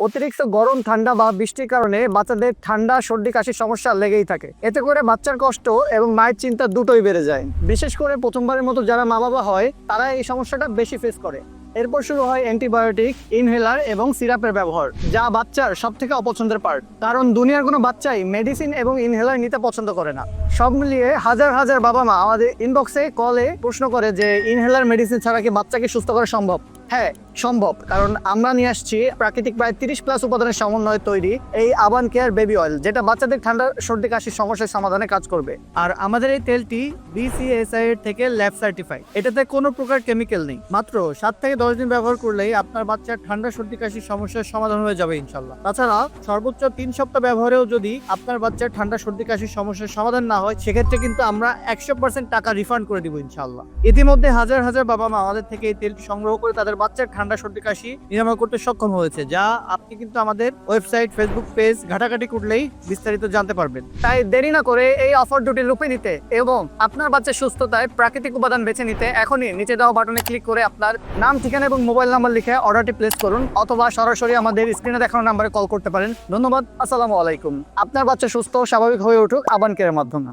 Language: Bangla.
অতিরিক্ত গরম, ঠান্ডা বা বৃষ্টির কারণে বাচ্চাদের ঠান্ডা, সর্দি, কাশির সমস্যা লেগেই থাকে। এতে করে বাচ্চার কষ্ট এবং মায়ের চিন্তা দুটোই বেড়ে যায়। বিশেষ করে প্রথমবারের মতো যারা মা বাবা হয় তারা এই সমস্যাটা বেশি ফেস করে। এরপর শুরু হয় অ্যান্টিবায়োটিক, ইনহেলার এবং সিরাপের ব্যবহার, যা বাচ্চার সব থেকে অপছন্দের পার্ট। কারণ দুনিয়ার কোনো বাচ্চাই মেডিসিন এবং ইনহেলার নিতে পছন্দ করে না। সব মিলিয়ে হাজার হাজার বাবা মা আমাদের ইনবক্সে, কলে প্রশ্ন করে যে ইনহেলার মেডিসিন ছাড়া কি বাচ্চাকে সুস্থ করা সম্ভব? হ্যাঁ, সম্ভব। কারণ আমরা নিয়ে আসছি প্রাকৃতিক প্রায় 30+ উপাদানের সমন্বয়ে তৈরি এই আবান কেয়ার বেবি অয়েল, যেটা বাচ্চাদের ঠান্ডা, সর্দি, কাশির সমস্যার সমাধানে কাজ করবে। আর আমাদের এই তেলটি BCSI এর থেকে ল্যাব সার্টিফাইড। এটাতে কোনো প্রকার কেমিক্যাল নেই। মাত্র 7 থেকে 10 দিন ব্যবহার করলেই আপনার বাচ্চার ঠান্ডা, সর্দি, কাশির সমস্যার সমাধান হয়ে যাবে ইনশাল্লাহ। তাছাড়া সর্বোচ্চ 3 সপ্তাহ ব্যবহারেও যদি আপনার বাচ্চার ঠান্ডা, সর্দি, কাশির সমস্যার সমাধান না হয়, সেক্ষেত্রে কিন্তু আমরা 100% টাকা রিফান্ড করে দিব ইনশাল্লাহ। ইতিমধ্যে হাজার হাজার বাবা মা আমাদের থেকে এই তেলটি সংগ্রহ করে তাদের বাচ্চার ঠান্ডা, সর্দি, কাশি নিরাময় করতে সক্ষম হয়েছে, যা আপনি কিন্তু আমাদের ওয়েবসাইট, ফেসবুক পেজ ঘাটাঘাটি করলেই বিস্তারিত জানতে পারবেন। তাই দেরি না করে এই অফার দুটি লুপে নিতে এবং আপনার বাচ্চার সুস্থতায় প্রাকৃতিক উপাদান বেছে নিতে এখনই নিচে দেওয়া বাটনে ক্লিক করে আপনার নাম, ঠিকানা এবং মোবাইল নাম্বার লিখে অর্ডারটি প্লেস করুন, অথবা সরাসরি আমাদের স্ক্রিনে দেখানো নাম্বারে কল করতে পারেন। ধন্যবাদ। আসসালামু আলাইকুম। আপনার বাচ্চা সুস্থ ও স্বাভাবিক হয়ে উঠুক আবান কেয়ারের মাধ্যমে।